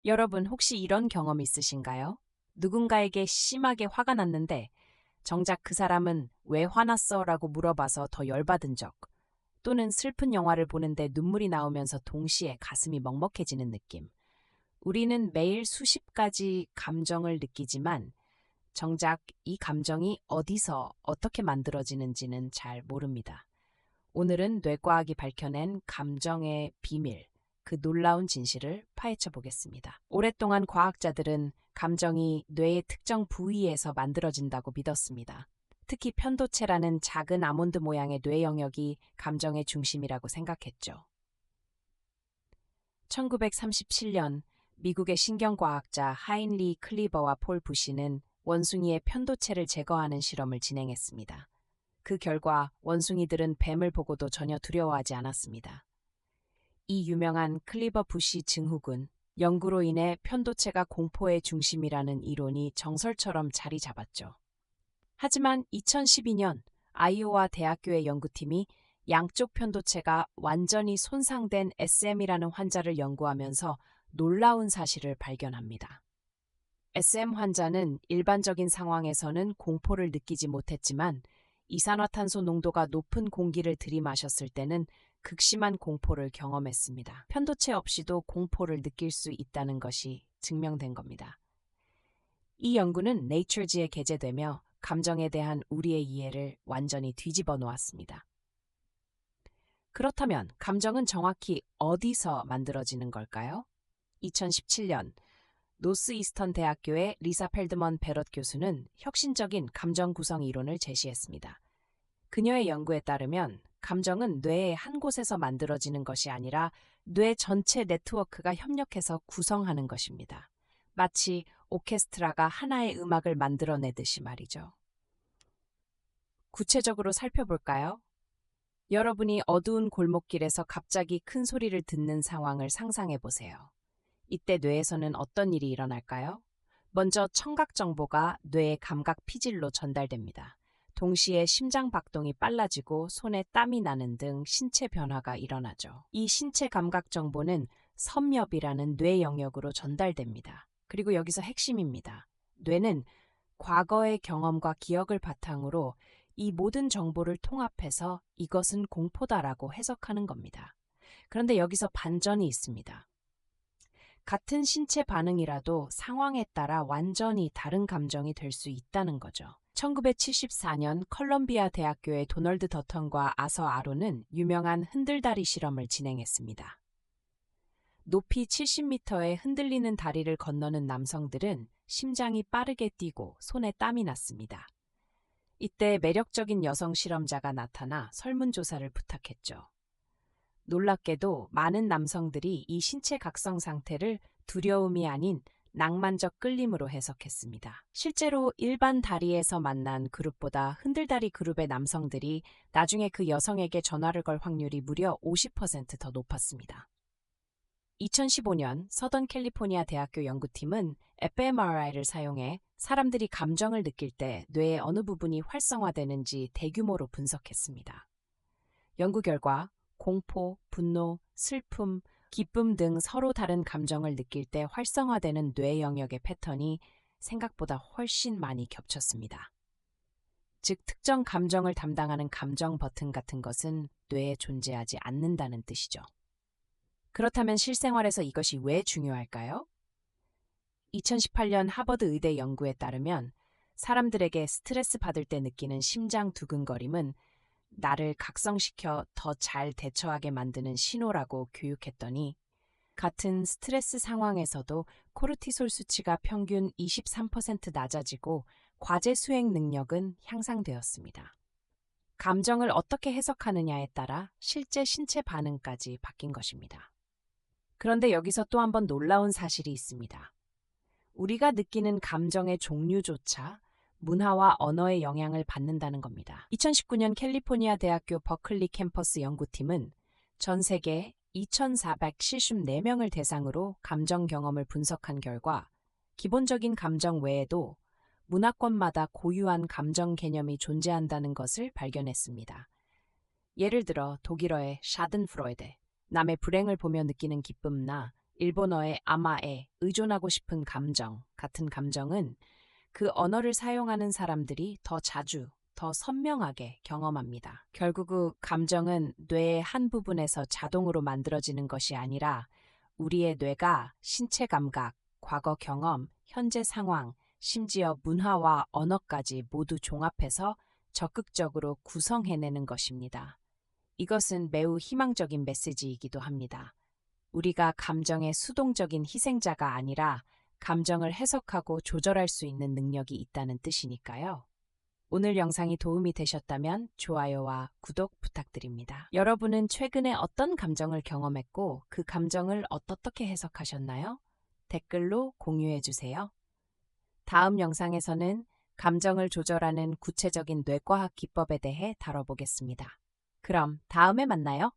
여러분 혹시 이런 경험 있으신가요? 누군가에게 심하게 화가 났는데 정작 그 사람은 왜 화났어? 라고 물어봐서 더 열받은 적. 또는 슬픈 영화를 보는데 눈물이 나오면서 동시에 가슴이 먹먹해지는 느낌. 우리는 매일 수십 가지 감정을 느끼지만 정작 이 감정이 어디서 어떻게 만들어지는지는 잘 모릅니다. 오늘은 뇌과학이 밝혀낸 감정의 비밀, 그 놀라운 진실을 파헤쳐 보겠습니다. 오랫동안 과학자들은 감정이 뇌의 특정 부위에서 만들어진다고 믿었습니다. 특히 편도체라는 작은 아몬드 모양의 뇌 영역이 감정의 중심이라고 생각했죠. 1937년 미국의 신경과학자 하인리 클리버와 폴 부시는 원숭이의 편도체를 제거하는 실험을 진행했습니다. 그 결과 원숭이들은 뱀을 보고도 전혀 두려워하지 않았습니다. 이 유명한 클리버 부시 증후군, 연구로 인해 편도체가 공포의 중심이라는 이론이 정설처럼 자리 잡았죠. 하지만 2012년 아이오와 대학교의 연구팀이 양쪽 편도체가 완전히 손상된 SM이라는 환자를 연구하면서 놀라운 사실을 발견합니다. SM 환자는 일반적인 상황에서는 공포를 느끼지 못했지만 이산화탄소 농도가 높은 공기를 들이마셨을 때는 극심한 공포를 경험했습니다. 편도체 없이도 공포를 느낄 수 있다는 것이 증명된 겁니다. 이 연구는 네이처지에 게재되며 감정에 대한 우리의 이해를 완전히 뒤집어 놓았습니다. 그렇다면 감정은 정확히 어디서 만들어지는 걸까요? 2017년 노스이스턴 대학교의 리사 펠드먼 베럿 교수는 혁신적인 감정 구성 이론을 제시했습니다. 그녀의 연구에 따르면 감정은 뇌의 한 곳에서 만들어지는 것이 아니라 뇌 전체 네트워크가 협력해서 구성하는 것입니다. 마치 오케스트라가 하나의 음악을 만들어내듯이 말이죠. 구체적으로 살펴볼까요? 여러분이 어두운 골목길에서 갑자기 큰 소리를 듣는 상황을 상상해 보세요. 이때 뇌에서는 어떤 일이 일어날까요? 먼저 청각 정보가 뇌의 감각 피질로 전달됩니다. 동시에 심장 박동이 빨라지고 손에 땀이 나는 등 신체 변화가 일어나죠. 이 신체 감각 정보는 섬엽이라는 뇌 영역으로 전달됩니다. 그리고 여기서 핵심입니다. 뇌는 과거의 경험과 기억을 바탕으로 이 모든 정보를 통합해서 이것은 공포다라고 해석하는 겁니다. 그런데 여기서 반전이 있습니다. 같은 신체 반응이라도 상황에 따라 완전히 다른 감정이 될 수 있다는 거죠. 1974년 컬럼비아 대학교의 도널드 더턴과 아서 아론은 유명한 흔들다리 실험을 진행했습니다. 높이 70m의 흔들리는 다리를 건너는 남성들은 심장이 빠르게 뛰고 손에 땀이 났습니다. 이때 매력적인 여성 실험자가 나타나 설문조사를 부탁했죠. 놀랍게도 많은 남성들이 이 신체 각성 상태를 두려움이 아닌 낭만적 끌림으로 해석했습니다. 실제로 일반 다리에서 만난 그룹보다 흔들다리 그룹의 남성들이 나중에 그 여성에게 전화를 걸 확률이 무려 50%더 높았습니다. 2015년 서던 캘리포니아 대학교 연구팀은 fMRI를 사용해 사람들이 감정을 느낄 때 뇌의 어느 부분이 활성화되는지 대규모로 분석했습니다. 연구 결과 공포, 분노, 슬픔, 기쁨 등 서로 다른 감정을 느낄 때 활성화되는 뇌 영역의 패턴이 생각보다 훨씬 많이 겹쳤습니다. 즉, 특정 감정을 담당하는 감정 버튼 같은 것은 뇌에 존재하지 않는다는 뜻이죠. 그렇다면 실생활에서 이것이 왜 중요할까요? 2018년 하버드 의대 연구에 따르면 사람들에게 스트레스 받을 때 느끼는 심장 두근거림은 나를 각성시켜 더 잘 대처하게 만드는 신호라고 교육했더니 같은 스트레스 상황에서도 코르티솔 수치가 평균 23% 낮아지고 과제 수행 능력은 향상되었습니다. 감정을 어떻게 해석하느냐에 따라 실제 신체 반응까지 바뀐 것입니다. 그런데 여기서 또 한 번 놀라운 사실이 있습니다. 우리가 느끼는 감정의 종류조차 문화와 언어의 영향을 받는다는 겁니다. 2019년 캘리포니아 대학교 버클리 캠퍼스 연구팀은 전 세계 2,474명을 대상으로 감정 경험을 분석한 결과 기본적인 감정 외에도 문화권마다 고유한 감정 개념이 존재한다는 것을 발견했습니다. 예를 들어 독일어의 샤든프로이데, 남의 불행을 보며 느끼는 기쁨나 일본어의 아마에 의존하고 싶은 감정 같은 감정은 그 언어를 사용하는 사람들이 더 자주, 더 선명하게 경험합니다. 결국 그 감정은 뇌의 한 부분에서 자동으로 만들어지는 것이 아니라 우리의 뇌가 신체 감각, 과거 경험, 현재 상황, 심지어 문화와 언어까지 모두 종합해서 적극적으로 구성해내는 것입니다. 이것은 매우 희망적인 메시지이기도 합니다. 우리가 감정의 수동적인 희생자가 아니라 감정을 해석하고 조절할 수 있는 능력이 있다는 뜻이니까요. 오늘 영상이 도움이 되셨다면 좋아요와 구독 부탁드립니다. 여러분은 최근에 어떤 감정을 경험했고 그 감정을 어떻게 해석하셨나요? 댓글로 공유해 주세요. 다음 영상에서는 감정을 조절하는 구체적인 뇌과학 기법에 대해 다뤄보겠습니다. 그럼 다음에 만나요.